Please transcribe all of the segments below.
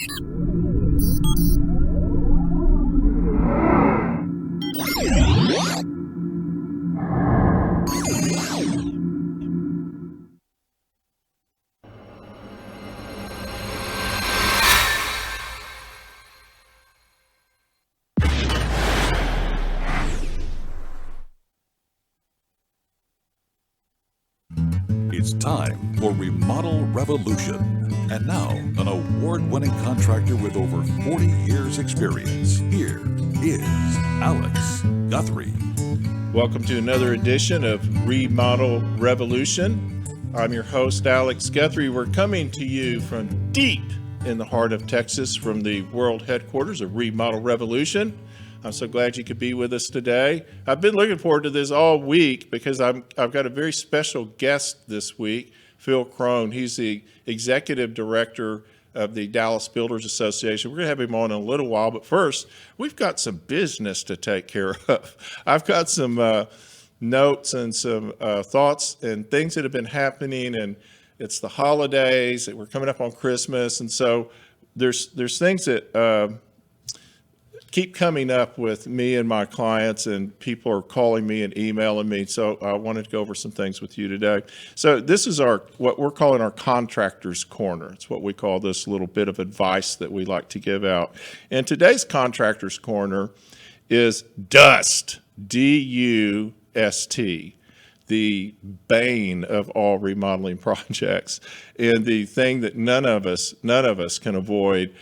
It's time for Remodel Revolution. And now, an award-winning contractor with over 40 years experience. Here is Alex Guthrie. Welcome to another edition of Remodel Revolution. I'm your host, Alex Guthrie. We're coming to you from deep in the heart of Texas from the world headquarters of Remodel Revolution. I'm so glad you could be with us today. I've been looking forward to this all week because I've got a very special guest this week, Phil Crone. He's the executive director of the Dallas Builders Association. We're going to have him on in a little while, but first, we've got some business to take care of. I've got some notes and some thoughts and things that have been happening, and it's the holidays, we're coming up on Christmas, and so there's things that keep coming up with me and my clients, and people are calling me and emailing me. So I wanted to go over some things with you today. So this is what we're calling our contractor's corner. It's what we call this little bit of advice that we like to give out. And today's contractor's corner is dust, D-U-S-T, the bane of all remodeling projects, and the thing that none of us can avoid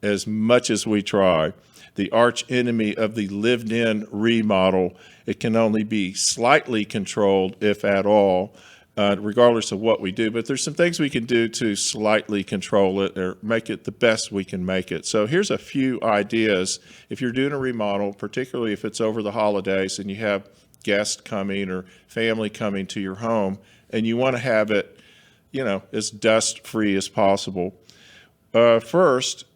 as much as we try. The arch enemy of the lived-in remodel. It can only be slightly controlled, if at all, regardless of what we do. But there's some things we can do to slightly control it or make it the best we can make it. So here's a few ideas. If you're doing a remodel, particularly if it's over the holidays and you have guests coming or family coming to your home, and you want to have it, as dust-free as possible. First,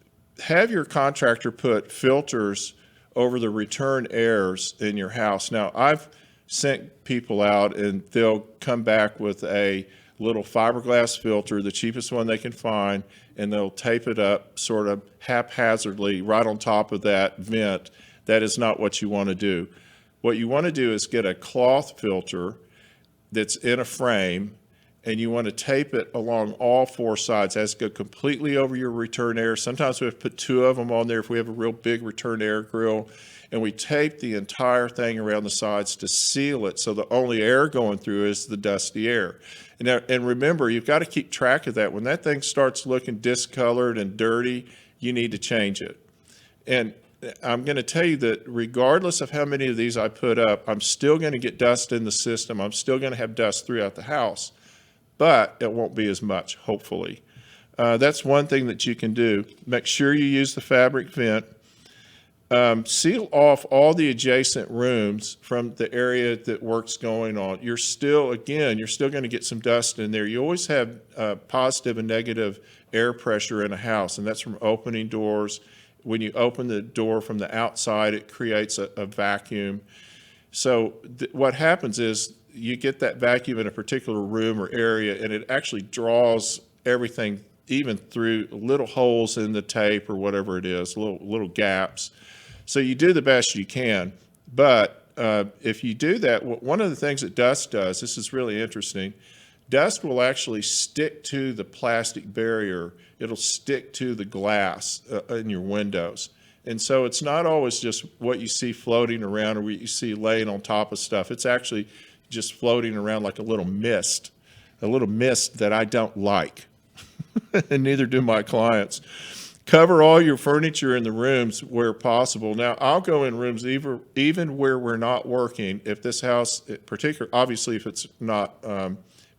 have your contractor put filters over the return airs in your house. Now, I've sent people out and they'll come back with a little fiberglass filter, the cheapest one they can find, and they'll tape it up sort of haphazardly right on top of that vent. That is not what you want to do. What you want to do is get a cloth filter that's in a frame, and you want to tape it along all four sides. It has to go completely over your return air. Sometimes we have to put two of them on there if we have a real big return air grill. And we tape the entire thing around the sides to seal it so the only air going through is the dusty air. And remember, you've got to keep track of that. When that thing starts looking discolored and dirty, you need to change it. And I'm going to tell you that regardless of how many of these I put up, I'm still going to get dust in the system. I'm still going to have dust throughout the house. But it won't be as much, hopefully. That's one thing that you can do. Make sure you use the fabric vent. Seal off all the adjacent rooms from the area that work's going on. You're still going to get some dust in there. You always have positive and negative air pressure in a house, and that's from opening doors. When you open the door from the outside, it creates a vacuum. So what happens is, you get that vacuum in a particular room or area, and it actually draws everything even through little holes in the tape or whatever it is, little gaps. So you do the best you can. But if you do that, one of the things that dust does, this is really interesting, dust will actually stick to the plastic barrier. It'll stick to the glass in your windows. And so it's not always just what you see floating around or what you see laying on top of stuff. It's actually just floating around like a little mist that I don't like, and neither do my clients. Cover all your furniture in the rooms where possible. Now, I'll go in rooms even where we're not working, if this house, obviously if it's not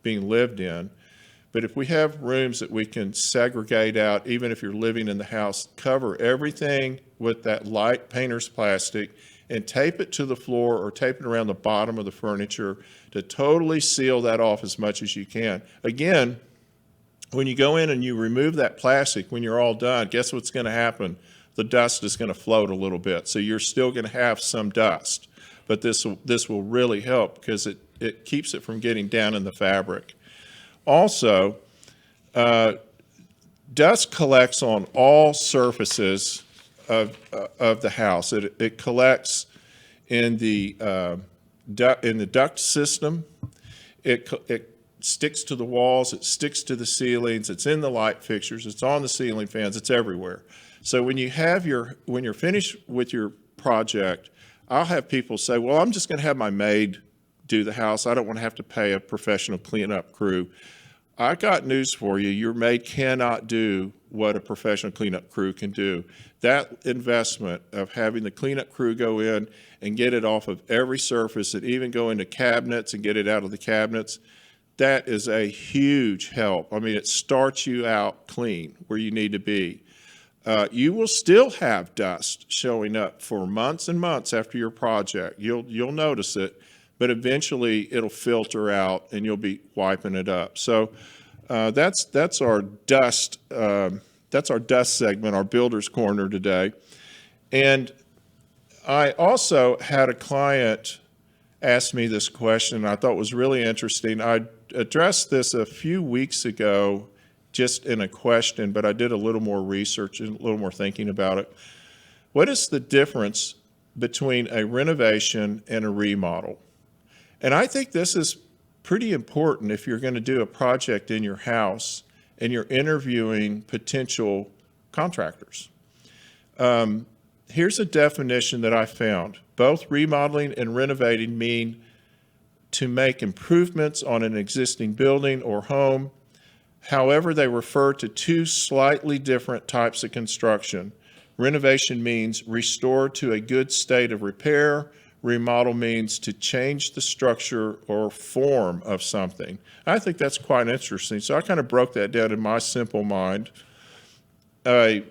being lived in, but if we have rooms that we can segregate out, even if you're living in the house, cover everything with that light painter's plastic and tape it to the floor or tape it around the bottom of the furniture to totally seal that off as much as you can. Again, when you go in and you remove that plastic, when you're all done, guess what's going to happen? The dust is going to float a little bit. So you're still going to have some dust, but this will really help because it keeps it from getting down in the fabric. Also, dust collects on all surfaces of the house. It collects in the duct system. It sticks to the walls. It sticks to the ceilings. It's in the light fixtures. It's on the ceiling fans. It's everywhere. So when you're finished with your project, I'll have people say, "Well, I'm just going to have my maid do the house. I don't want to have to pay a professional cleanup crew." I got news for you. Your maid cannot do what a professional cleanup crew can do. That investment of having the cleanup crew go in and get it off of every surface and even go into cabinets and get it out of the cabinets, that is a huge help. I mean, it starts you out clean where you need to be. You will still have dust showing up for months and months after your project. You'll notice it, but eventually it'll filter out and you'll be wiping it up. So that's our dust. That's our dust segment, our builder's corner today. And I also had a client ask me this question I thought was really interesting. I addressed this a few weeks ago just in a question, but I did a little more research and a little more thinking about it. What is the difference between a renovation and a remodel? And I think this is pretty important if you're going to do a project in your house and you're interviewing potential contractors. Here's a definition that I found. Both remodeling and renovating mean to make improvements on an existing building or home. However, they refer to two slightly different types of construction. Renovation means restore to a good state of repair. Remodel means to change the structure or form of something. I think that's quite interesting. So I kind of broke that down in my simple mind. A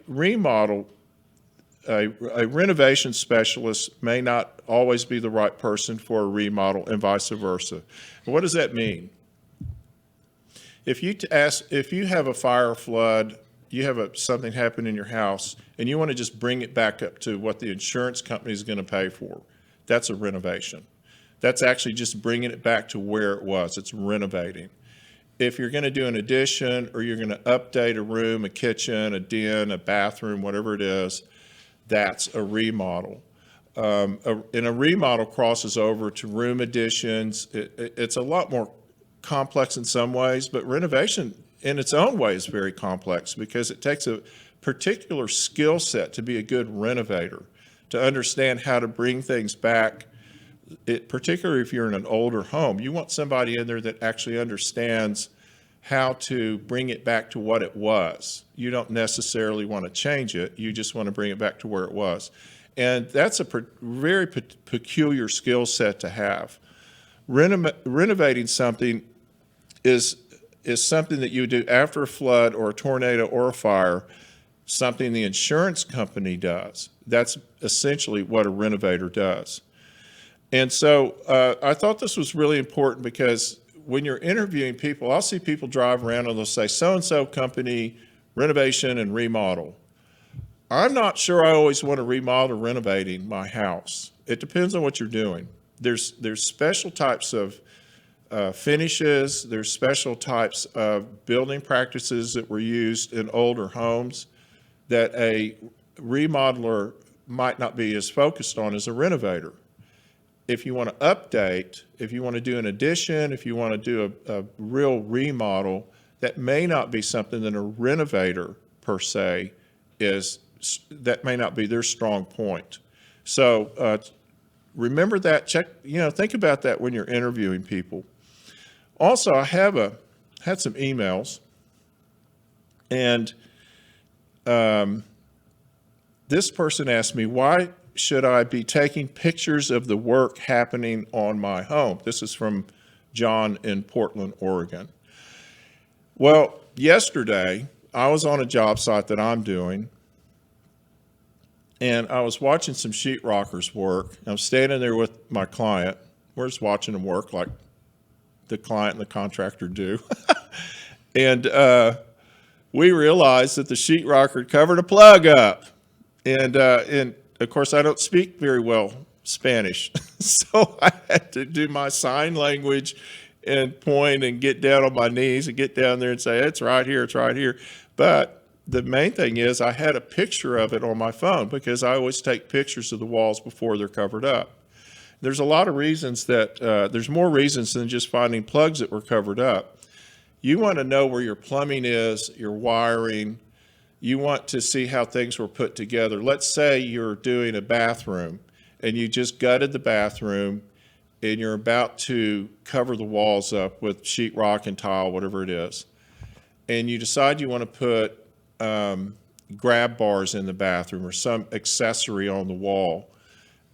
renovation specialist may not always be the right person for a remodel and vice versa. And what does that mean? If you have a fire or flood, you have something happen in your house, and you want to just bring it back up to what the insurance company is going to pay for, that's a renovation. That's actually just bringing it back to where it was. It's renovating. If you're going to do an addition or you're going to update a room, a kitchen, a den, a bathroom, whatever it is, that's a remodel. And a remodel crosses over to room additions. It's a lot more complex in some ways, but renovation in its own way is very complex because it takes a particular skill set to be a good renovator, to understand how to bring things back. Particularly if you're in an older home, you want somebody in there that actually understands how to bring it back to what it was. You don't necessarily want to change it. You just want to bring it back to where it was. And that's a very peculiar skill set to have. Renovating something is something that you do after a flood or a tornado or a fire, something the insurance company does. That's essentially what a renovator does. And so I thought this was really important because when you're interviewing people, I'll see people drive around and they'll say, so-and-so company, renovation and remodel. I'm not sure I always want to remodel or renovating my house. It depends on what you're doing. There's special types of finishes. There's special types of building practices that were used in older homes that a remodeler might not be as focused on as a renovator. If you want to update, if you want to do an addition, if you want to do a real remodel, that may not be something that a renovator per se that may not be their strong point. So remember that, think about that when you're interviewing people. Also, I had some emails, and this person asked me, why should I be taking pictures of the work happening on my home? This is from John in Portland, Oregon. Well, yesterday, I was on a job site that I'm doing, and I was watching some sheetrockers work. I'm standing there with my client. We're just watching them work like the client and the contractor do. And we realized that the sheetrocker had covered a plug up. And of course, I don't speak very well Spanish, so I had to do my sign language and point and get down on my knees and get down there and say, it's right here, it's right here. But the main thing is I had a picture of it on my phone because I always take pictures of the walls before they're covered up. There's a lot of reasons that there's more reasons than just finding plugs that were covered up. You want to know where your plumbing is, your wiring. You want to see how things were put together. Let's say you're doing a bathroom and you just gutted the bathroom and you're about to cover the walls up with sheetrock and tile, whatever it is. And you decide you want to put grab bars in the bathroom or some accessory on the wall.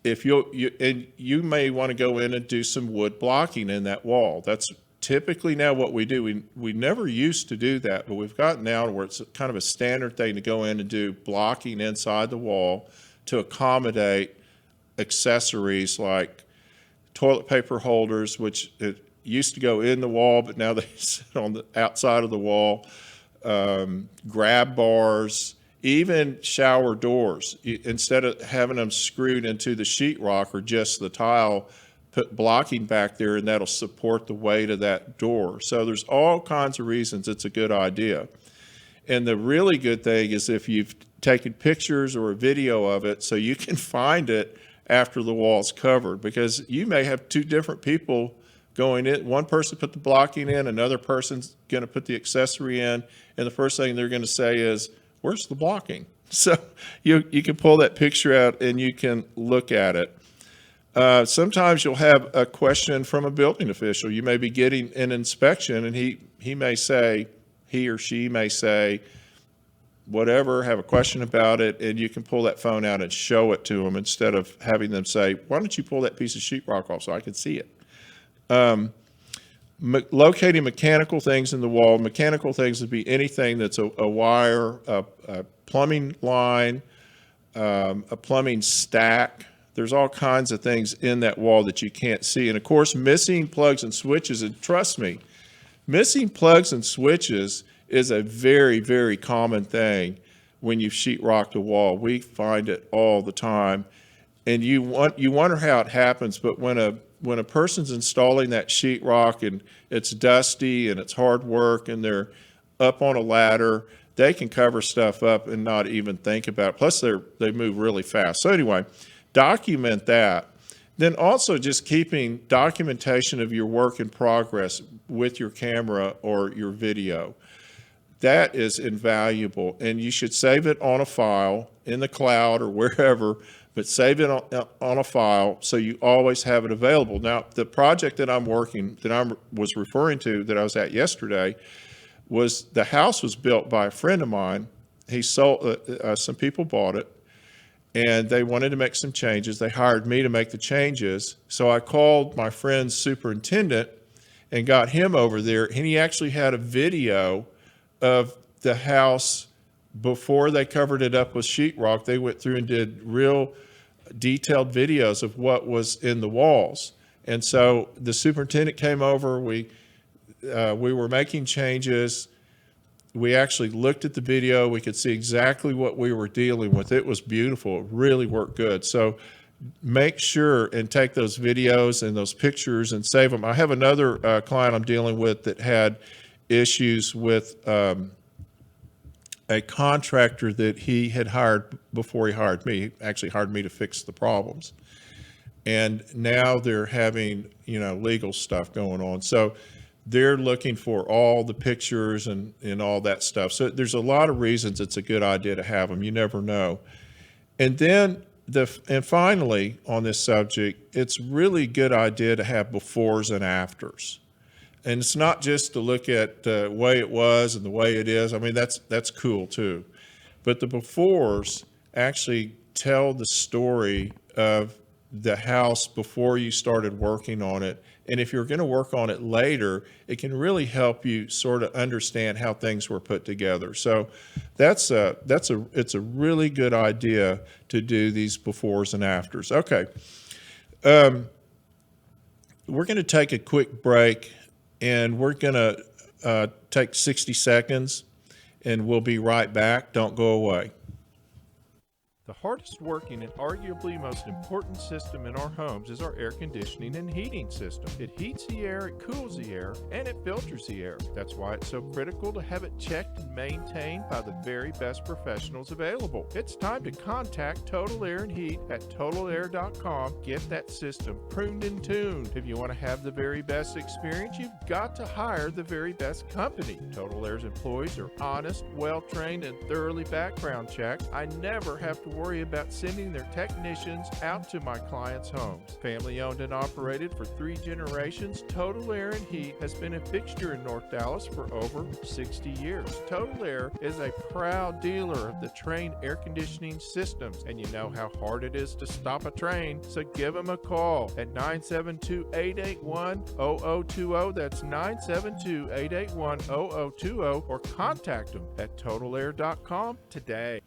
If you may want to go in and do some wood blocking in that wall. That's typically now what we do. We never used to do that, but we've gotten now to where it's kind of a standard thing to go in and do blocking inside the wall to accommodate accessories like toilet paper holders, which it used to go in the wall, but now they sit on the outside of the wall, grab bars, even shower doors. Instead of having them screwed into the sheetrock or just the tile, put blocking back there, and that'll support the weight of that door. So there's all kinds of reasons it's a good idea. And the really good thing is if you've taken pictures or a video of it so you can find it after the wall's covered, because you may have two different people going in. One person put the blocking in, another person's going to put the accessory in, and the first thing they're going to say is, where's the blocking? So you can pull that picture out and you can look at it. Sometimes you'll have a question from a building official. You may be getting an inspection and he may say, he or she may say, whatever, have a question about it, and you can pull that phone out and show it to them instead of having them say, why don't you pull that piece of sheetrock off so I can see it? Locating mechanical things in the wall. Mechanical things would be anything that's a wire, a plumbing line, a plumbing stack. There's all kinds of things in that wall that you can't see. And of course, missing plugs and switches, and trust me, missing plugs and switches is a very, very common thing when you've sheetrocked a wall. We find it all the time. And you wonder how it happens, but when a person's installing that sheetrock and it's dusty and it's hard work and they're up on a ladder, they can cover stuff up and not even think about it. Plus, they move really fast. So anyway, document that. Then also just keeping documentation of your work in progress with your camera or your video. That is invaluable, and you should save it on a file in the cloud or wherever, but save it on a file so you always have it available. Now, the project that I was referring to that I was at yesterday was the house was built by a friend of mine. He sold, some people bought it, and they wanted to make some changes. They hired me to make the changes. So I called my friend's superintendent and got him over there, and he actually had a video of the house before they covered it up with sheetrock. They went through and did real detailed videos of what was in the walls. And so the superintendent came over. We were making changes. We actually looked at the video. We could see exactly what we were dealing with. It was beautiful. It really worked good. So make sure and take those videos and those pictures and save them. I have another client I'm dealing with that had issues with a contractor that he had hired before he hired me. He actually hired me to fix the problems. And now they're having, legal stuff going on. So they're looking for all the pictures and all that stuff. So there's a lot of reasons it's a good idea to have them. You never know. And then and finally on this subject, it's really good idea to have befores and afters. And it's not just to look at the way it was and the way it is. I mean, that's cool too. But the befores actually tell the story of the house before you started working on it. And if you're going to work on it later, it can really help you sort of understand how things were put together. So it's a really good idea to do these befores and afters. Okay. We're going to take a quick break. And we're going to take 60 seconds, and we'll be right back. Don't go away. The hardest working and arguably most important system in our homes is our air conditioning and heating system. It heats the air, it cools the air, and it filters the air. That's why it's so critical to have it checked and maintained by the very best professionals available. It's time to contact Total Air and Heat at totalair.com. Get that system pruned and tuned. If you want to have the very best experience, you've got to hire the very best company. Total Air's employees are honest, well-trained, and thoroughly background checked. I never have to worry about sending their technicians out to my clients' homes. Family owned and operated for 3 generations, Total Air and Heat has been a fixture in North Dallas for over 60 years. Total Air is a proud dealer of the Trane air conditioning systems, and you know how hard it is to stop a train, so give them a call at 972-881-0020. That's 972-881-0020, or contact them at totalair.com today.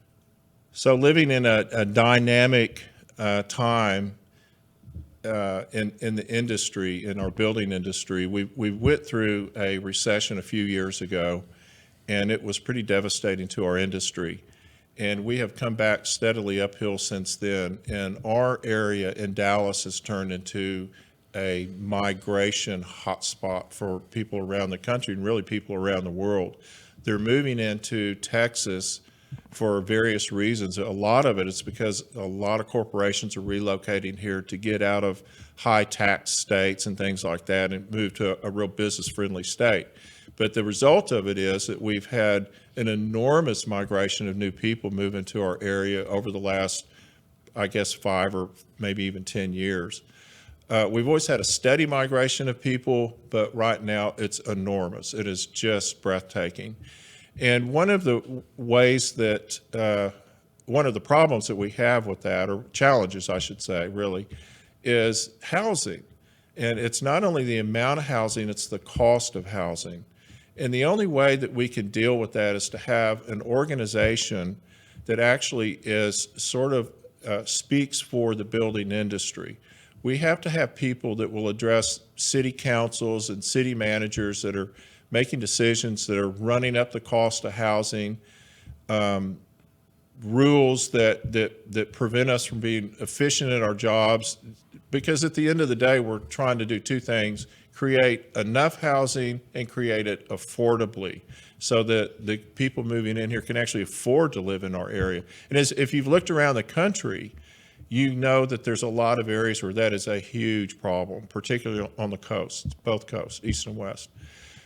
So living in a dynamic time in the industry, in our building industry, we went through a recession a few years ago, and it was pretty devastating to our industry. And we have come back steadily uphill since then. And our area in Dallas has turned into a migration hotspot for people around the country and really people around the world. They're moving into Texas for various reasons. A lot of it is because a lot of corporations are relocating here to get out of high tax states and things like that and move to a real business friendly state. But the result of it is that we've had an enormous migration of new people move into our area over the last, I guess, 5 or maybe even 10 years. We've always had a steady migration of people, but right now it's enormous. It is just breathtaking. And one of the ways that, one of the problems that we have with that, or challenges I should say really, is housing. And it's not only the amount of housing, it's the cost of housing. And the only way that we can deal with that is to have an organization that actually is sort of speaks for the building industry. We have to have people that will address city councils and city managers that are making decisions that are running up the cost of housing, rules that prevent us from being efficient at our jobs, because at the end of the day, we're trying to do 2 things: create enough housing and create it affordably so that the people moving in here can actually afford to live in our area. And if you've looked around the country, you know that there's a lot of areas where that is a huge problem, particularly on the coast, both coasts, east and west.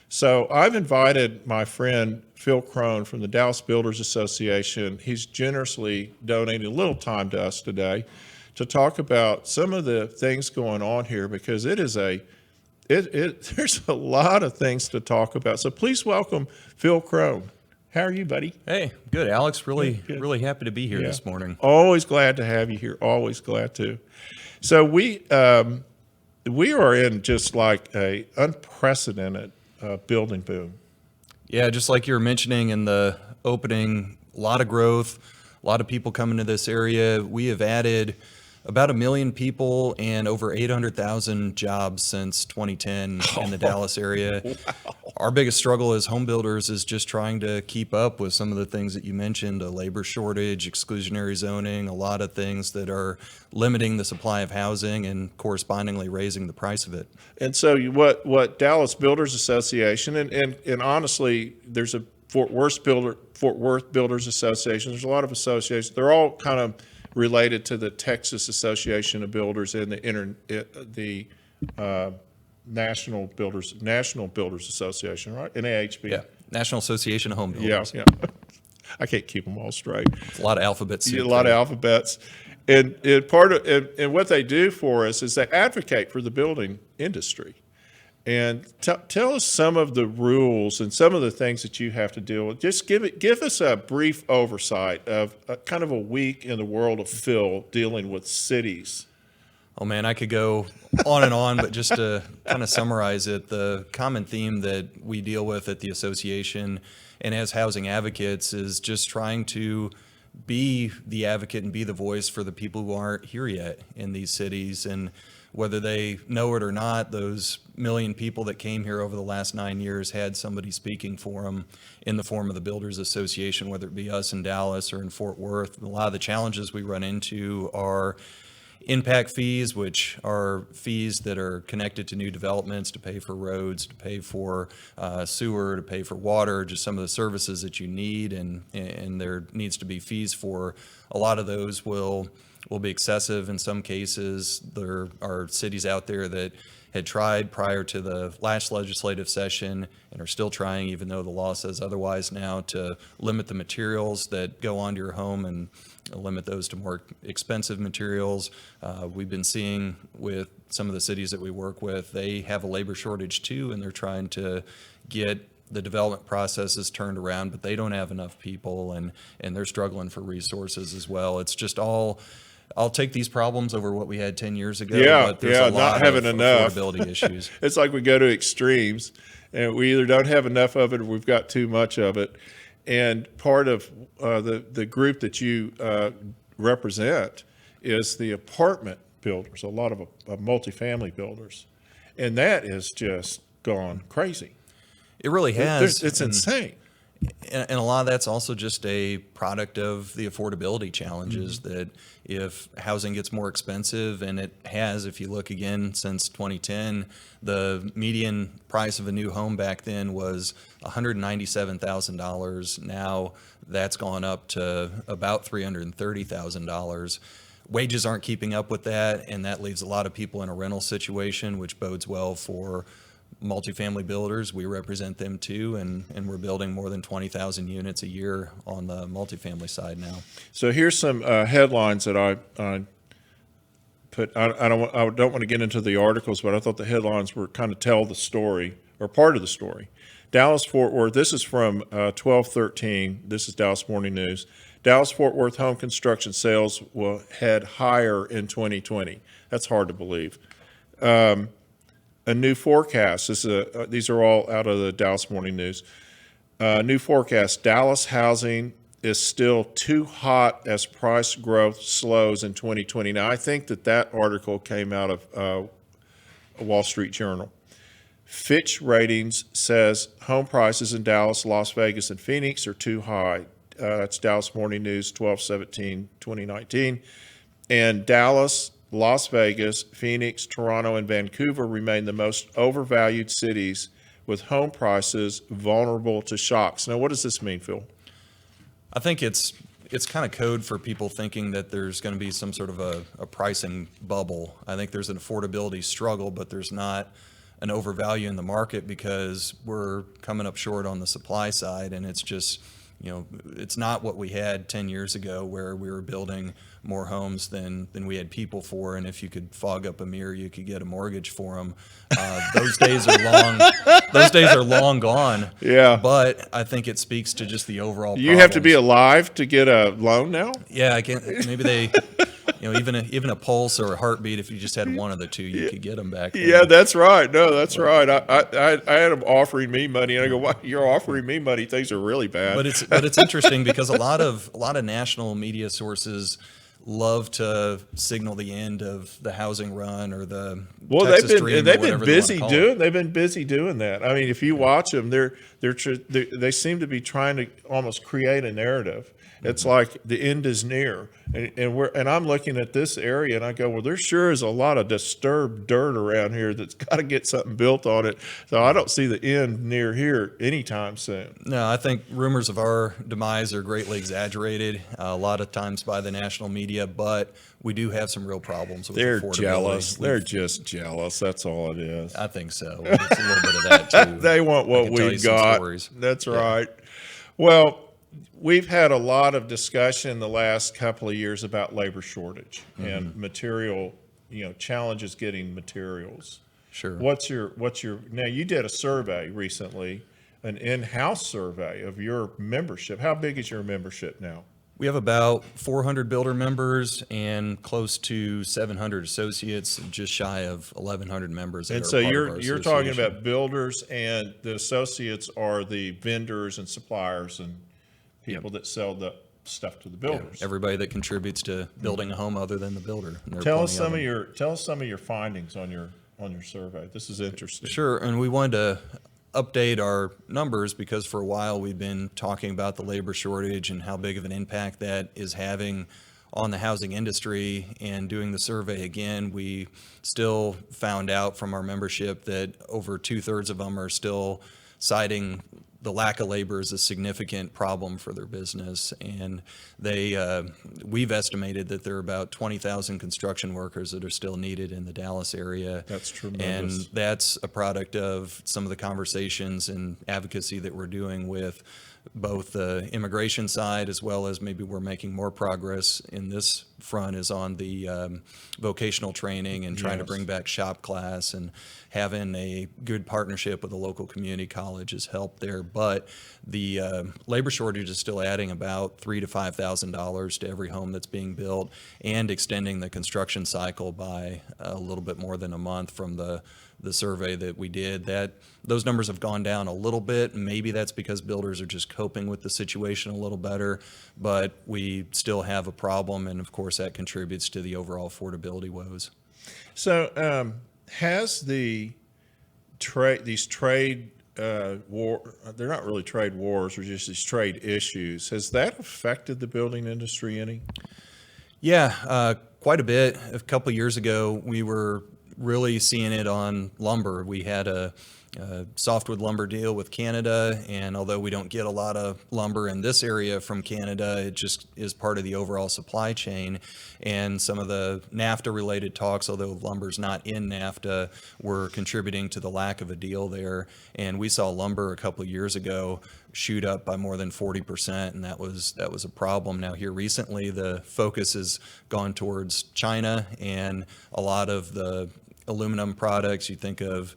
So I've invited my friend Phil Crone from the Dallas Builders Association. He's generously donated a little time to us today to talk about some of the things going on here, because there's a lot of things to talk about. So please welcome Phil Crone. How are you, buddy? Hey, good, Alex. Really Good. happy to be here this morning. Always glad to have you here. Always glad to. So we are in just like a unprecedented building boom. Yeah, just like you were mentioning in the opening, a lot of growth, a lot of people coming to this area. We have added about 1 million people and over 800,000 jobs since 2010 in the Dallas area. Wow. Our biggest struggle as home builders is just trying to keep up with some of the things that you mentioned: a labor shortage, exclusionary zoning, a lot of things that are limiting the supply of housing and correspondingly raising the price of it. And so what Dallas Builders Association, and honestly, there's a Fort Worth Builders Association, there's a lot of associations, they're all kind of related to the Texas Association of Builders and the National Builders Association, right? NAHB. Yeah, National Association of Home Builders. Yeah. I can't keep them all straight. It's a lot of alphabets. A lot of alphabets. And what they do for us is they advocate for the building industry. And tell us some of the rules and some of the things that you have to deal with. Just give us a brief oversight of kind of a week in the world of Phil dealing with cities. Oh man, I could go on and on, but just to kind of summarize it, the common theme that we deal with at the association and as housing advocates is just trying to be the advocate and be the voice for the people who aren't here yet in these cities. And whether they know it or not, those million people that came here over the last 9 years had somebody speaking for them in the form of the Builders Association, whether it be us in Dallas or in Fort Worth. A lot of the challenges we run into are impact fees, which are fees that are connected to new developments to pay for roads, to pay for sewer, to pay for water, just some of the services that you need, and there needs to be fees for. A lot of those will be excessive in some cases. There are cities out there that had tried prior to the last legislative session and are still trying, even though the law says otherwise now, to limit the materials that go onto your home and limit those to more expensive materials. We've been seeing with some of the cities that we work with, they have a labor shortage too, and they're trying to get the development processes turned around, but they don't have enough people, and they're struggling for resources as well. It's just all, I'll take these problems over what we had 10 years ago, but there's a lot not having of enough affordability issues. It's like we go to extremes, and we either don't have enough of it or we've got too much of it. And part of the group that you represent is the apartment builders, a lot of multifamily builders. And that is just gone crazy. It really has. It's insane. And a lot of that's also just a product of the affordability challenges, that if housing gets more expensive, and it has, if you look again since 2010, the median price of a new home back then was $197,000. Now that's gone up to about $330,000. Wages aren't keeping up with that, and that leaves a lot of people in a rental situation, which bodes well for multifamily builders. We represent them too, and we're building more than 20,000 units a year on the multifamily side now. So here's some headlines that I put. I don't want to get into the articles, but I thought the headlines were kind of tell the story, or part of the story. Dallas-Fort Worth, this is from 12/13. This is Dallas Morning News. Dallas-Fort Worth home construction sales will head higher in 2020. That's hard to believe. A new forecast. These are all out of the Dallas Morning News. New forecast. Dallas housing is still too hot as price growth slows in 2020. Now, I think that article came out of Wall Street Journal. Fitch Ratings says home prices in Dallas, Las Vegas, and Phoenix are too high. That's Dallas Morning News, 12/17/2019. And Dallas, Las Vegas, Phoenix, Toronto, and Vancouver remain the most overvalued cities, with home prices vulnerable to shocks. Now, what does this mean, Phil? I think it's kind of code for people thinking that there's going to be some sort of a pricing bubble. I think there's an affordability struggle, but there's not an overvalue in the market because we're coming up short on the supply side, and it's just, it's not what we had 10 years ago, where we were building more homes than we had people for, and if you could fog up a mirror, you could get a mortgage for them. Those days are long. Those days are long gone. Yeah. But I think it speaks to just the overall. You have to be alive to get a loan now? Yeah, I can't. Maybe they. Even a pulse or a heartbeat, if you just had one of the two, you could get them back then. Yeah, that's right. No, that's right. I had them offering me money, and I go, "Why you're offering me money? Things are really bad." But it's interesting because a lot of national media sources love to signal the end of the housing run or the Texas Dream. They've been busy doing that. I mean, if you watch them, they seem to be trying to almost create a narrative. It's like the end is near, and I'm looking at this area and I go, well, there sure is a lot of disturbed dirt around here that's got to get something built on it. So I don't see the end near here anytime soon. No, I think rumors of our demise are greatly exaggerated a lot of times by the national media, but we do have some real problems with They're affordability. jealous. They're just jealous. That's all it is. I think so. It's a little bit of that too. They want what we've got. That's right. Well, we've had a lot of discussion in the last couple of years about labor shortage and material, challenges getting materials. Sure. Now you did a survey recently, an in-house survey of your membership. How big is your membership now? We have about 400 builder members and close to 700 associates, just shy of 1,100 members. And so you're talking about builders, and the associates are the vendors and suppliers and people that sell the stuff to the builders. Everybody that contributes to building a home other than the builder. And there are Tell us plenty of them. tell us some of your findings on your survey. This is interesting. Sure, and we wanted to update our numbers because for a while we've been talking about the labor shortage and how big of an impact that is having on the housing industry. And doing the survey again, we still found out from our membership that over 2/3 of them are still citing the lack of labor is a significant problem for their business. And we've estimated that there are about 20,000 construction workers that are still needed in the Dallas area. That's tremendous. And that's a product of some of the conversations and advocacy that we're doing with both the immigration side, as well as maybe we're making more progress in this front is on the vocational training and trying to bring back shop class, and having a good partnership with a local community college has helped there. But the labor shortage is still adding about $3,000 to $5,000 to every home that's being built, and extending the construction cycle by a little bit more than a month from the survey that we did. That those numbers have gone down a little bit. Maybe that's because builders are just coping with the situation a little better, but we still have a problem, and of course that contributes to the overall affordability woes. So has these trade war, they're not really trade wars, or just these trade issues, has that affected the building industry any? Yeah, quite a bit. A couple years ago, we were really seeing it on lumber. We had a softwood lumber deal with Canada, and although we don't get a lot of lumber in this area from Canada, it just is part of the overall supply chain. And some of the NAFTA related talks, although lumber's not in NAFTA, were contributing to the lack of a deal there. And we saw lumber a couple of years ago shoot up by more than 40%, and that was a problem. Now here recently, the focus has gone towards China, and a lot of the aluminum products, you think of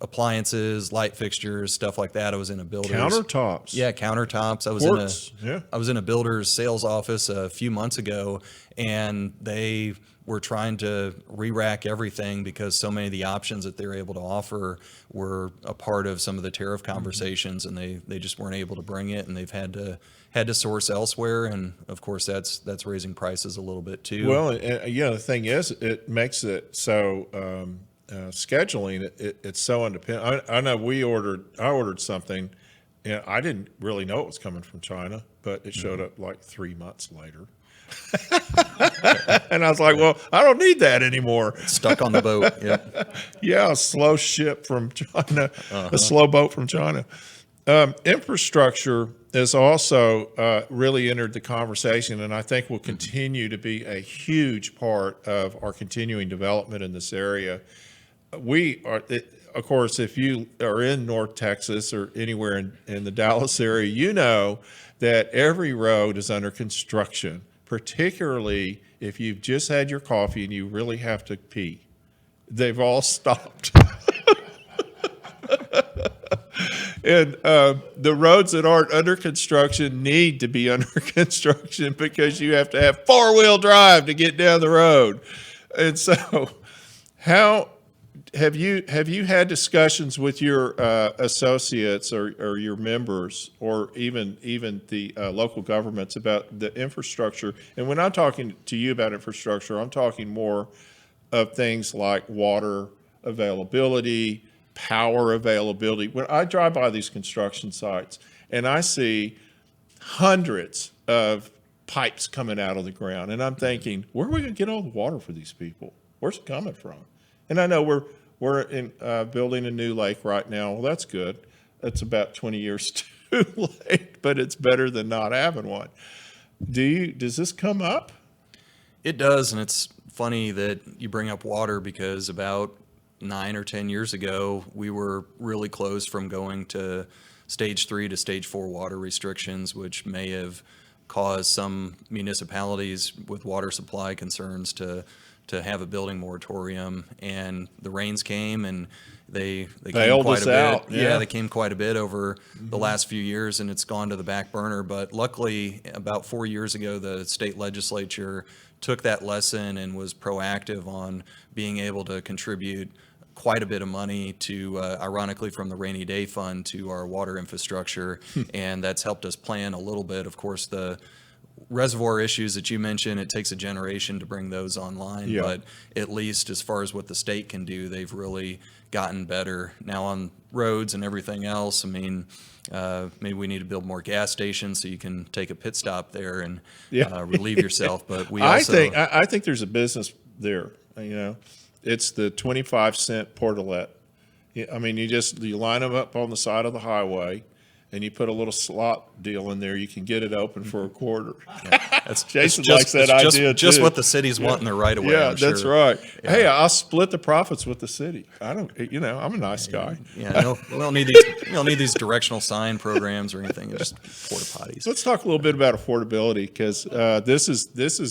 appliances, light fixtures, stuff like that. I was in a builder's Countertops. Yeah, countertops. I was in a builder's sales office a few months ago, and they were trying to re-rack everything because so many of the options that they're able to offer were a part of some of the tariff conversations, and they just weren't able to bring it, and they've had to source elsewhere, and of course that's raising prices a little bit too. Well, the thing is, it makes it so scheduling it's so independent. I know I ordered something, and I didn't really know it was coming from China, but it showed up like 3 months later. And I was like, well, I don't need that anymore. It's stuck on the boat. Yep. Yeah, a slow ship from China, a slow boat from China. Infrastructure has also really entered the conversation, and I think will continue to be a huge part of our continuing development in this area. We are, of course, if you are in North Texas or anywhere in the Dallas area, you know that every road is under construction, particularly if you've just had your coffee and you really have to pee. They've all stopped. And the roads that aren't under construction need to be under construction because you have to have 4-wheel drive to get down the road. And so how have you had discussions with your associates or your members, or even the local governments about the infrastructure? And when I'm talking to you about infrastructure, I'm talking more of things like water availability, power availability. When I drive by these construction sites and I see hundreds of pipes coming out of the ground, and I'm thinking, where are we going to get all the water for these people? Where's it coming from? And I know we're in building a new lake right now. Well, that's good. That's about 20 years too late, but it's better than not having one. Does this come up? It does, and it's funny that you bring up water because about 9 or 10 years ago, we were really close from going to stage 3 to stage 4 water restrictions, which may have caused some municipalities with water supply concerns to have a building moratorium. And the rains came, and they came quite a bit. Out. Yeah, they came quite a bit over the last few years, and it's gone to the back burner. But luckily, about 4 years ago, the state legislature took that lesson and was proactive on being able to contribute quite a bit of money to, ironically, from the rainy day fund to our water infrastructure, and that's helped us plan a little bit. Of course, the reservoir issues that you mentioned, it takes a generation to bring those online, Yeah. but at least as far as what the state can do, they've really gotten better. Now on roads and everything else, I mean, maybe we need to build more gas stations so you can take a pit stop there and relieve yourself. But we also, I think there's a business there. You know, it's the 25-cent portalet. I mean, you line them up on the side of the highway, and you put a little slot deal in there. You can get it open for a quarter. Jason likes that idea just too. what the city's wanting the right of way. Yeah, I'm that's sure. right. Yeah. Hey, I'll split the profits with the city. I don't, I'm a nice guy. Yeah, no, we don't need these directional sign programs or anything. Just porta potties. Let's talk a little bit about affordability, because this is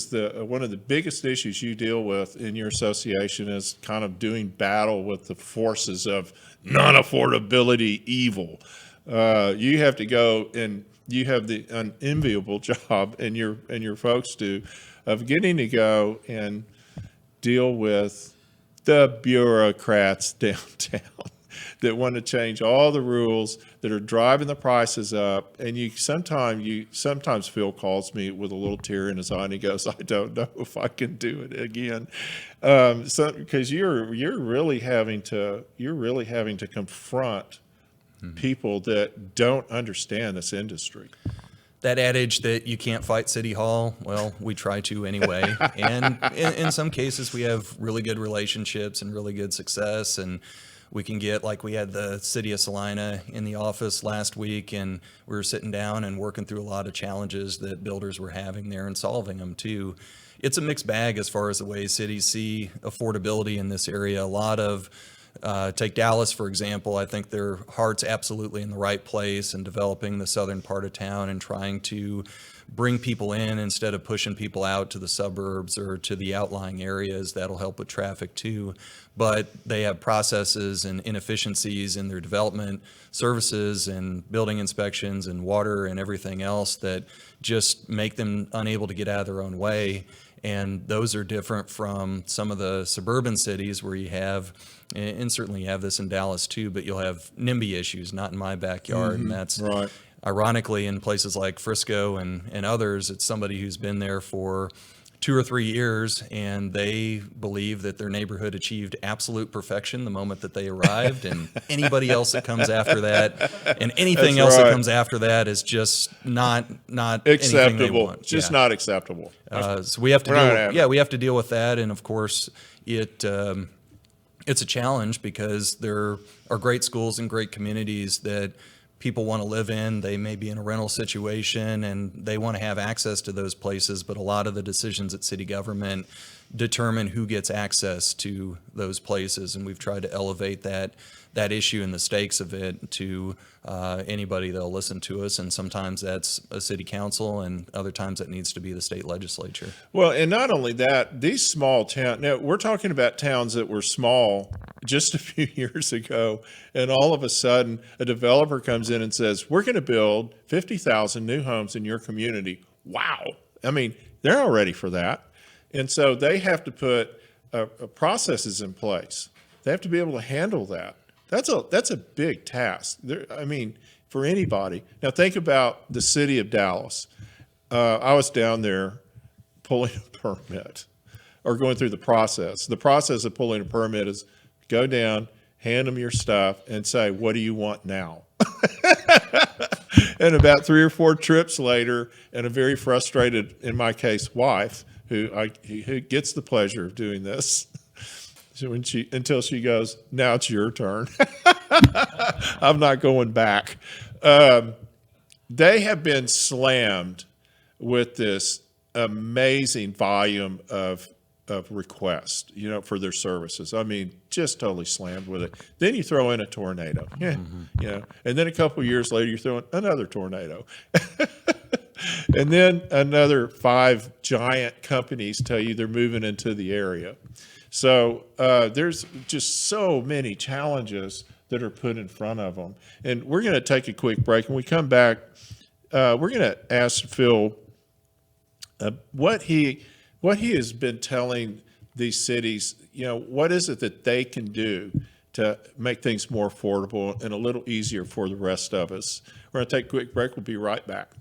the one of the biggest issues you deal with in your association, is kind of doing battle with the forces of non-affordability evil. You have to go, and you have the unenviable job, and your folks do, of getting to go and deal with the bureaucrats downtown that want to change all the rules, that are driving the prices up. And sometimes Phil calls me with a little tear in his eye, and he goes, "I don't know if I can do it again," because you're really having to confront people that don't understand this industry. That adage that you can't fight City Hall, well, we try to anyway. And in some cases, we have really good relationships and really good success. And we can get, like we had the City of Salina in the office last week, and we were sitting down and working through a lot of challenges that builders were having there and solving them too. It's a mixed bag as far as the way cities see affordability in this area. A lot of take Dallas, for example. I think their heart's absolutely in the right place in developing the southern part of town and trying to bring people in instead of pushing people out to the suburbs or to the outlying areas. That'll help with traffic too. But they have processes and inefficiencies in their development services and building inspections and water and everything else that just make them unable to get out of their own way. And those are different from some of the suburban cities where you have, and certainly you have this in Dallas too, but you'll have NIMBY issues, not in my backyard. And that's Right. ironically in places like Frisco and others, it's somebody who's been there for 2 or 3 years, and they believe that their neighborhood achieved absolute perfection the moment that they arrived, and anybody else that comes after that and anything else that comes after that is just not anything they Acceptable. want. It's just not acceptable. So we have to we have to deal with that, and of course it's a challenge because there are great schools and great communities that people want to live in. They may be in a rental situation and they want to have access to those places, but a lot of the decisions at city government determine who gets access to those places, and we've tried to elevate that issue and the stakes of it to anybody that'll listen to us, and sometimes that's a city council, and other times it needs to be the state legislature. Well, and not only that, these small towns, now we're talking about towns that were small just a few years ago, and all of a sudden a developer comes in and says, "We're going to build 50,000 new homes in your community." Wow. I mean, they're all ready for that. And so they have to put processes in place. They have to be able to handle that. That's a big task. I mean, for anybody. Now think about the city of Dallas. I was down there pulling a permit, or going through the process. The process of pulling a permit is go down, hand them your stuff, and say, "What do you want now?" And about 3 or 4 trips later, and a very frustrated, in my case, wife, who gets the pleasure of doing this, so until she goes, "Now it's your turn." I'm not going back. They have been slammed with this amazing volume of requests, for their services. I mean, just totally slammed with it. Then you throw in a tornado, and then a couple of years later, you throw in another tornado. And then another 5 giant companies tell you they're moving into the area. So there's just so many challenges that are put in front of them. And we're going to take a quick break. When we come back, we're going to ask Phil what he has been telling these cities. What is it that they can do to make things more affordable and a little easier for the rest of us? We're going to take a quick break. We'll be right back.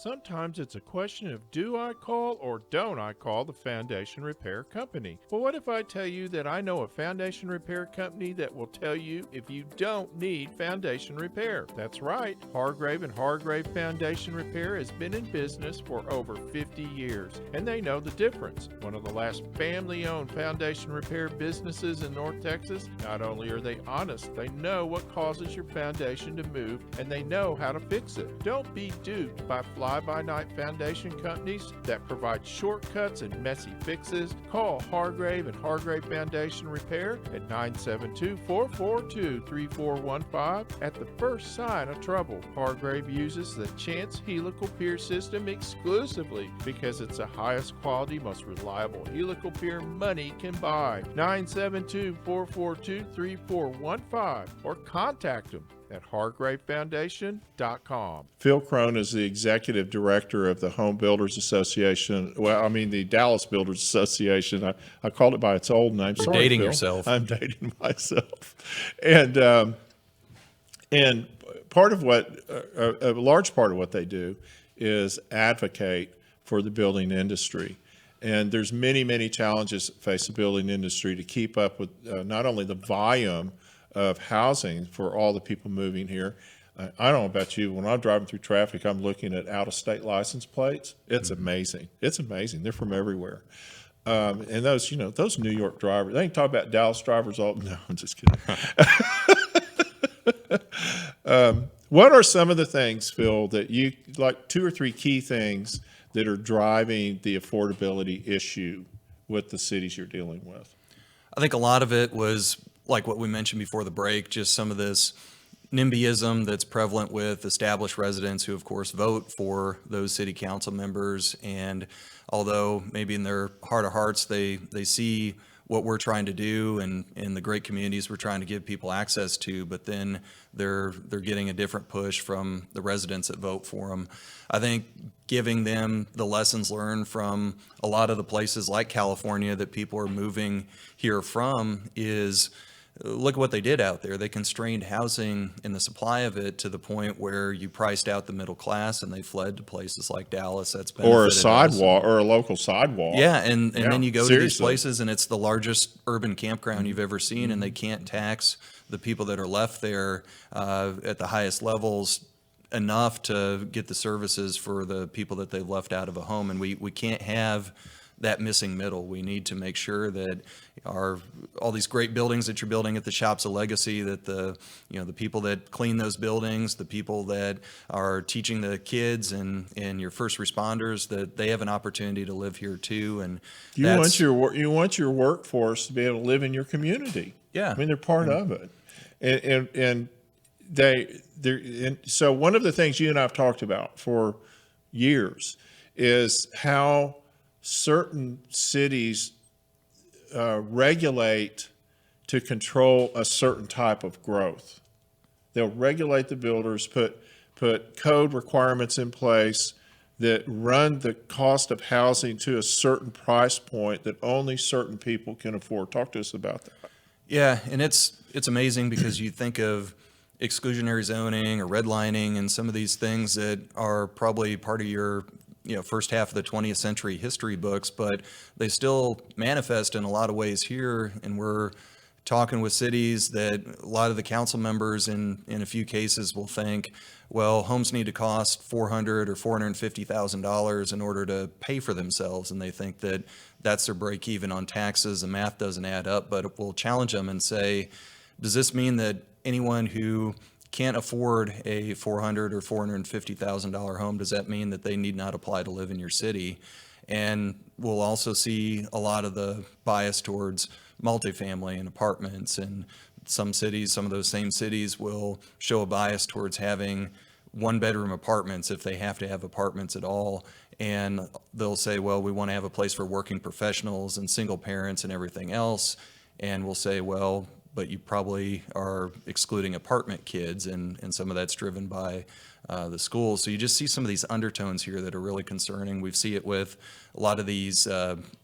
Sometimes it's a question of do I call or don't I call the foundation repair company? Well, what if I tell you that I know a foundation repair company that will tell you if you don't need foundation repair? That's right. Hargrave and Hargrave Foundation Repair has been in business for over 50 years, and they know the difference. One of the last family-owned foundation repair businesses in North Texas. Not only are they honest, they know what causes your foundation to move, and they know how to fix it. Don't be duped by fly-by-night foundation companies that provide shortcuts and messy fixes. Call Hargrave and Hargrave Foundation Repair at 972-442-3415. At the first sign of trouble, Hargrave uses the Chance Helical Pier system exclusively because it's the highest quality, most reliable helical pier money can buy. 972-442-3415 or contact them at hargravefoundation.com. Phil Crone is the executive director of the Home Builders Association. Well, I mean the Dallas Builders Association. I called it by its old name. You're Sorry, dating Phil. yourself. I'm dating myself. And part of what, a large part of what they do is advocate for the building industry. And there's many, many challenges that face the building industry to keep up with not only the volume of housing for all the people moving here. I don't know about you, when I'm driving through traffic, I'm looking at out-of-state license plates. It's amazing. It's amazing. They're from everywhere. And those, those New York drivers, they ain't talk about Dallas drivers all, no, I'm just kidding. What are some of the things, Phil, that you, like 2 or 3 key things that are driving the affordability issue with the cities you're dealing with? I think a lot of it was like what we mentioned before the break, just some of this NIMBYism that's prevalent with established residents who, of course, vote for those city council members. And although maybe in their heart of hearts they see what we're trying to do and the great communities we're trying to give people access to, but then they're getting a different push from the residents that vote for them. I think giving them the lessons learned from a lot of the places like California that people are moving here from is, look at what they did out there. They constrained housing and the supply of it to the point where you priced out the middle class and they fled to places like Dallas. That's or a benefited us. sidewalk or a local sidewalk. Yeah, and then you go to these seriously. places and it's the largest urban campground you've ever seen, and they can't tax the people that are left there at the highest levels enough to get the services for the people that they've left out of a home. And we can't have that missing middle. We need to make sure that all these great buildings that you're building at the Shops of Legacy, that the people that clean those buildings, the people that are teaching the kids and your first responders, that they have an opportunity to live here too. And you want your workforce to be able to live in your community. Yeah. I mean, they're part of it. And so one of the things you and I've talked about for years is how certain cities regulate to control a certain type of growth. They'll regulate the builders, put code requirements in place that run the cost of housing to a certain price point that only certain people can afford. Talk to us about that. Yeah, and it's amazing because you think of exclusionary zoning or redlining and some of these things that are probably part of your first half of the 20th century history books, but they still manifest in a lot of ways here. And we're talking with cities that a lot of the council members in a few cases will think, well, homes need to cost $400,000 or $450,000 in order to pay for themselves. And they think that that's their break even on taxes. The math doesn't add up, but we'll challenge them and say, does this mean that anyone who can't afford a $400,000 or $450,000 home, does that mean that they need not apply to live in your city? And we'll also see a lot of the bias towards multifamily and apartments, and some cities, some of those same cities will show a bias towards having 1-bedroom apartments if they have to have apartments at all. And they'll say, well, we want to have a place for working professionals and single parents and everything else. And we'll say, well, but you probably are excluding apartment kids, and some of that's driven by the schools. So you just see some of these undertones here that are really concerning. We see it with a lot of these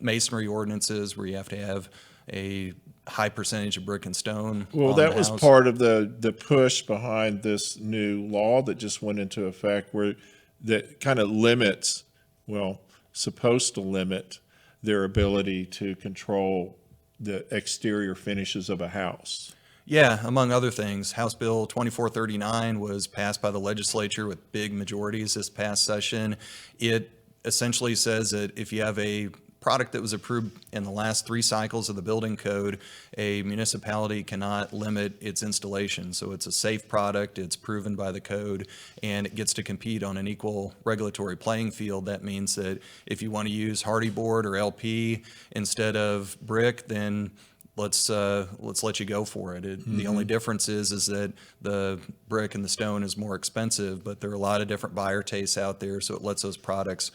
masonry ordinances where you have to have a high percentage of brick and stone. Well, that was part of the push behind this new law that just went into effect, where that kind of limits, well, supposed to limit their ability to control the exterior finishes of a house. Yeah, among other things, House Bill 2439 was passed by the legislature with big majorities this past session. It essentially says that if you have a product that was approved in the last 3 cycles of the building code, a municipality cannot limit its installation. So it's a safe product, it's proven by the code, and it gets to compete on an equal regulatory playing field. That means that if you want to use hardy board or LP instead of brick, then let's let you go for it. The only difference is that the brick and the stone is more expensive, but there are a lot of different buyer tastes out there, so it lets those products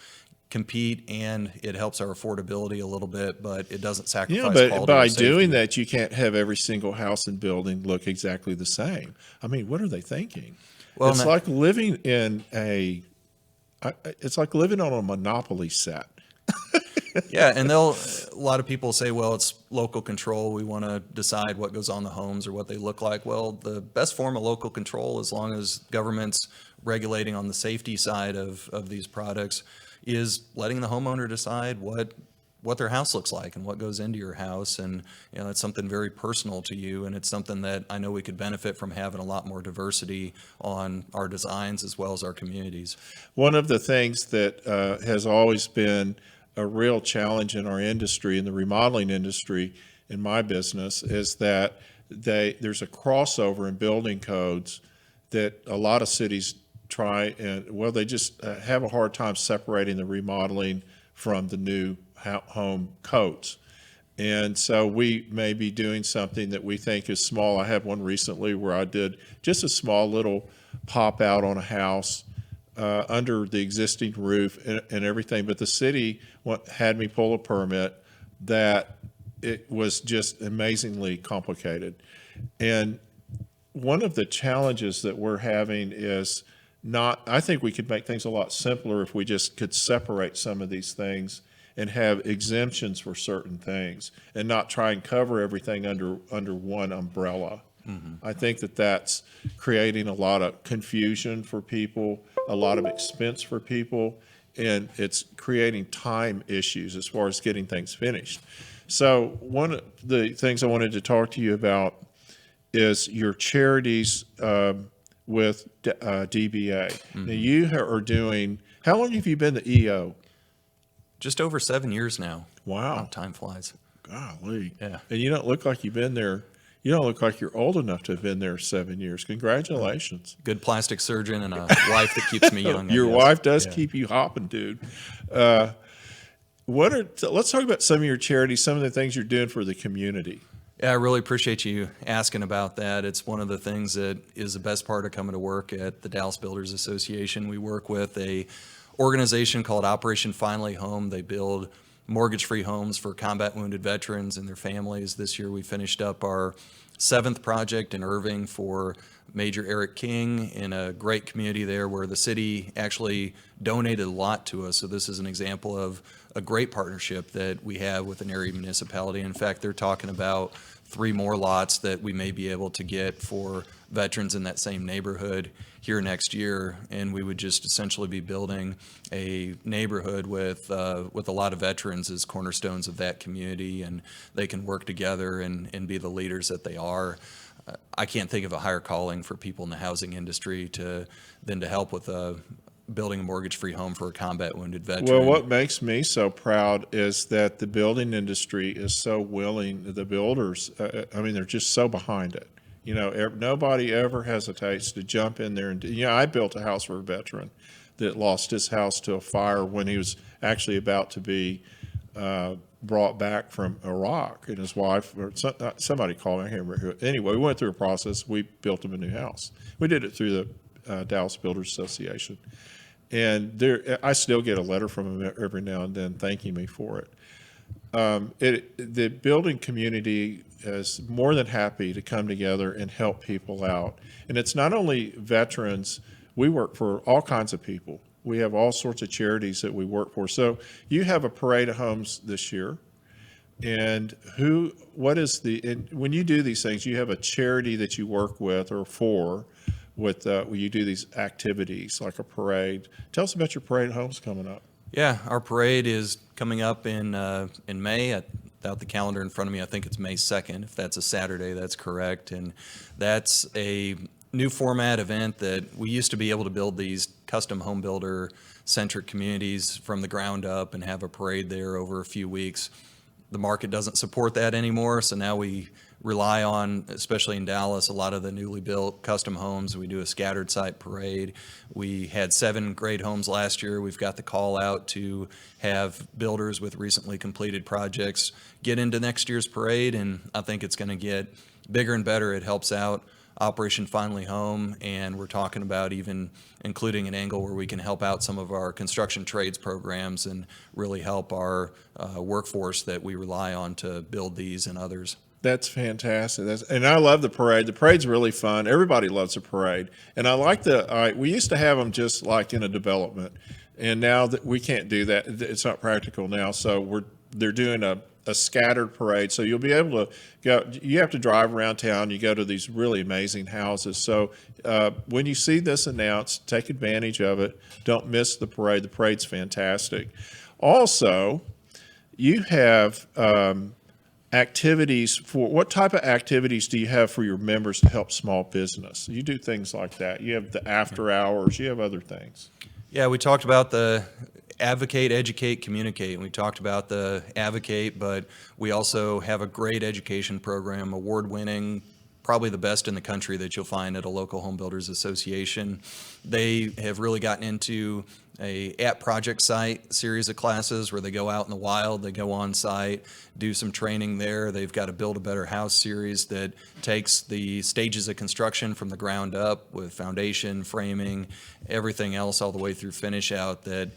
compete, and it helps our affordability a little bit, but it doesn't sacrifice But quality by or safety. doing that, you can't have every single house and building look exactly the same. I mean, what are they thinking? Well, It's and like living in it's like living on a Monopoly set. Yeah, and a lot of people say, well, it's local control. We want to decide what goes on the homes or what they look like. Well, the best form of local control, as long as government's regulating on the safety side of these products, is letting the homeowner decide what their house looks like and what goes into your house. And, it's something very personal to you. And it's something that I know we could benefit from having a lot more diversity on our designs as well as our communities. One of the things that has always been a real challenge in our industry, in the remodeling industry, in my business, is that there's a crossover in building codes that a lot of cities try and, well, they just have a hard time separating the remodeling from the new home codes. And so we may be doing something that we think is small. I had one recently where I did just a small little pop out on a house under the existing roof and everything, but the city had me pull a permit that it was just amazingly complicated. And one of the challenges that we're having is I think we could make things a lot simpler if we just could separate some of these things and have exemptions for certain things and not try and cover everything under one umbrella. I think that's creating a lot of confusion for people, a lot of expense for people, and it's creating time issues as far as getting things finished. So one of the things I wanted to talk to you about is your charities with DBA. Now you are doing, how long have you been the EO? Just over 7 years now. Wow. Time flies. Golly. Yeah. And you don't look like you've been there. You don't look like you're old enough to have been there 7 years. Congratulations. Good plastic surgeon and a wife that keeps me young. Your wife does keep you hopping, dude. Let's talk about some of your charities, some of the things you're doing for the community. Yeah, I really appreciate you asking about that. It's one of the things that is the best part of coming to work at the Dallas Builders Association. We work with a organization called Operation Finally Home. They build mortgage-free homes for combat wounded veterans and their families. This year we finished up our 7th project in Irving for Major Eric King in a great community there where the city actually donated a lot to us. So this is an example of a great partnership that we have with an area municipality. In fact, they're talking about 3 more lots that we may be able to get for veterans in that same neighborhood here next year, and we would just essentially be building a neighborhood with a lot of veterans as cornerstones of that community, and they can work together and be the leaders that they are. I can't think of a higher calling for people in the housing industry than to help with building a mortgage-free home for a combat wounded veteran. Well, what makes me so proud is that the building industry is so willing, the builders, they're just so behind it. Nobody ever hesitates to jump in there. And, I built a house for a veteran that lost his house to a fire when he was actually about to be brought back from Iraq, and his wife, or somebody called me, I can't remember who. Anyway, we went through a process. We built him a new house. We did it through the Dallas Builders Association. And I still get a letter from him every now and then thanking me for it. The building community is more than happy to come together and help people out. And it's not only veterans. We work for all kinds of people. We have all sorts of charities that we work for. So you have a parade of homes this year. And when you do these things, you have a charity that you work with or for, when you do these activities like a parade. Tell us about your parade homes coming up. Yeah, our parade is coming up in May. Without the calendar in front of me, I think it's May 2nd. If that's a Saturday, that's correct. And that's a new format event that we used to be able to build these custom home builder centric communities from the ground up and have a parade there over a few weeks. The market doesn't support that anymore, so now we rely on, especially in Dallas, a lot of the newly built custom homes. We do a scattered site parade. We had 7 great homes last year. We've got the call out to have builders with recently completed projects get into next year's parade, and I think it's going to get bigger and better. It helps out Operation Finally Home, and we're talking about even including an angle where we can help out some of our construction trades programs and really help our workforce that we rely on to build these and others. That's fantastic. And I love the parade. The parade's really fun. Everybody loves a parade. And I like we used to have them just like in a development, and now that we can't do that, it's not practical now. So they're doing a scattered parade. So you'll be able to go, you have to drive around town. You go to these really amazing houses. So when you see this announced, take advantage of it. Don't miss the parade. The parade's fantastic. Also, you have activities what type of activities do you have for your members to help small business? You do things like that. You have the after hours, you have other things. Yeah, we talked about the advocate, educate, communicate. And we talked about the advocate, but we also have a great education program, award-winning, probably the best in the country that you'll find at a local home builders association. They have really gotten into a at project site series of classes where they go out in the wild, they go on site, do some training there. They've got a Build a Better House series that takes the stages of construction from the ground up with foundation, framing, everything else all the way through finish out that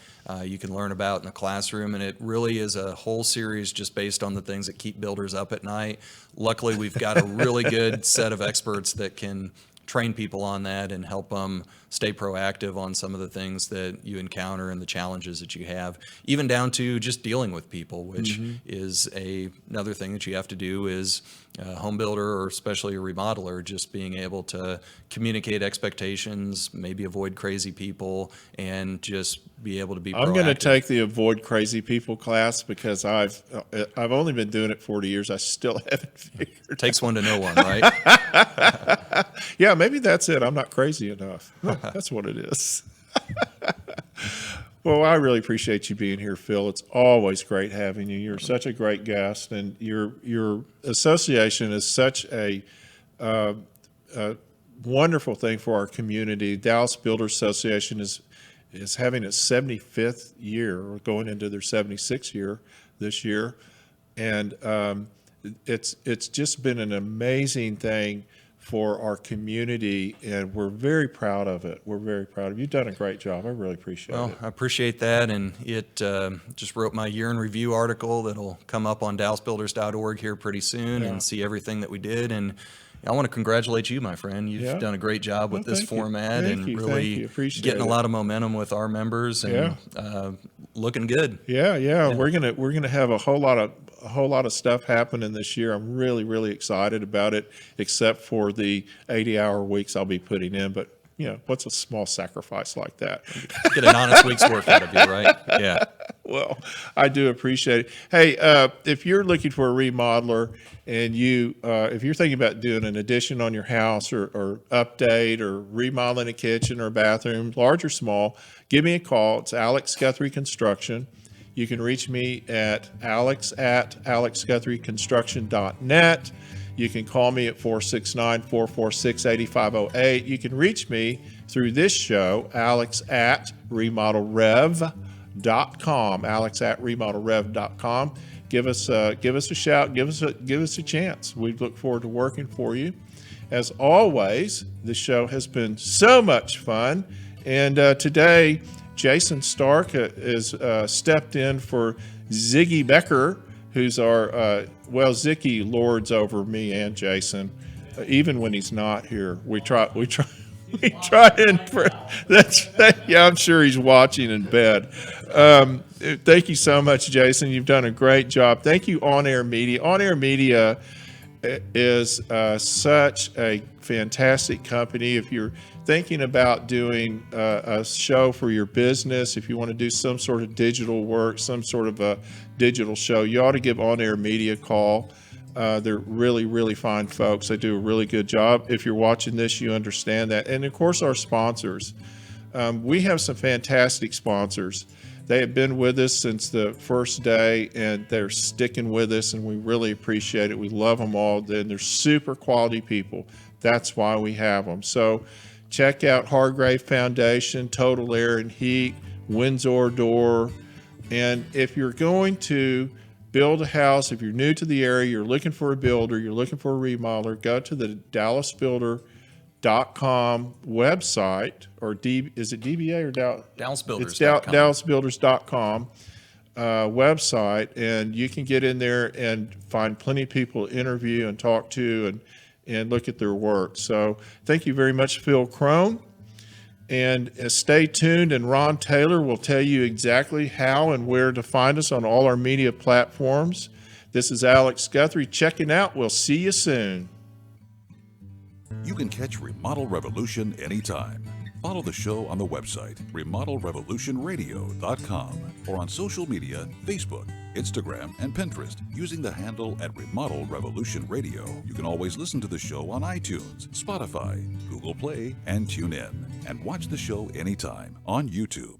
you can learn about in the classroom. And it really is a whole series just based on the things that keep builders up at night. Luckily, we've got a really good set of experts that can train people on that and help them stay proactive on some of the things that you encounter and the challenges that you have, even down to just dealing with people, which is another thing that you have to do is a home builder or especially a remodeler, just being able to communicate expectations, maybe avoid crazy people, and just be able to be proactive. I'm going to take the Avoid Crazy People class because I've only been doing it 40 years. I still haven't figured it takes one to know one, right? Yeah, maybe that's it. I'm not crazy enough. That's what it is. Well, I really appreciate you being here, Phil. It's always great having you. You're such a great guest, and your association is such a wonderful thing for our community. Dallas Builders Association is having its 75th year, or going into their 76th year this year, and it's just been an amazing thing for our community, and we're very proud of it. We're very proud of you. You've done a great job. I really appreciate it. Well, I appreciate that, and it just wrote my year in review article that'll come up on DallasBuilders.org here pretty soon, and see everything that we did. And I want to congratulate you, my friend. You've done a great job with this format and really getting a lot of momentum with our members and looking good. Yeah. We're gonna have a whole lot of stuff happening this year. I'm really, really excited about it, except for the 80-hour weeks I'll be putting in. But what's a small sacrifice like that? Get an honest week's work out of you, right? Yeah. Well, I do appreciate it. Hey, if you're looking for a remodeler and if you're thinking about doing an addition on your house or update or remodeling a kitchen or a bathroom, large or small, give me a call. It's Alex Guthrie Construction. You can reach me at alex@alexguthrieconstruction.net. You can call me at 469-446-8508. You can reach me through this show, alex@remodelrev.com, alex@remodelrev.com. Give us a shout. Give us a chance. We look forward to working for you. As always, the show has been so much fun. And today, Jason Stark has stepped in for Ziggy Becker, who's our, Ziggy lords over me and Jason, even when he's not here. We try and I'm sure he's watching in bed. Thank you so much, Jason. You've done a great job. Thank you, On Air Media. On Air Media is such a fantastic company. If you're thinking about doing a show for your business, if you want to do some sort of digital work, some sort of a digital show, you ought to give On Air Media a call. They're really, really fine folks. They do a really good job. If you're watching this, you understand that. And of course, our sponsors. We have some fantastic sponsors. They have been with us since the first day, and they're sticking with us, and we really appreciate it. We love them all, and they're super quality people. That's why we have them. So check out Hargrave Foundation, Total Air and Heat, Windsor Door. And if you're going to build a house, if you're new to the area, you're looking for a builder, you're looking for a remodeler, go to the DallasBuilder.com website, or is it DBA or DallasBuilders.com. It's DallasBuilders.com website, and you can get in there and find plenty of people to interview and talk to and look at their work. So thank you very much, Phil Crone. And stay tuned, and Ron Taylor will tell you exactly how and where to find us on all our media platforms. This is Alex Guthrie checking out. We'll see you soon. You can catch Remodel Revolution anytime. Follow the show on the website, remodelrevolutionradio.com, or on social media, Facebook, Instagram, and Pinterest, using the handle @Remodel Revolution Radio. You can always listen to the show on iTunes, Spotify, Google Play, and TuneIn. And watch the show anytime on YouTube.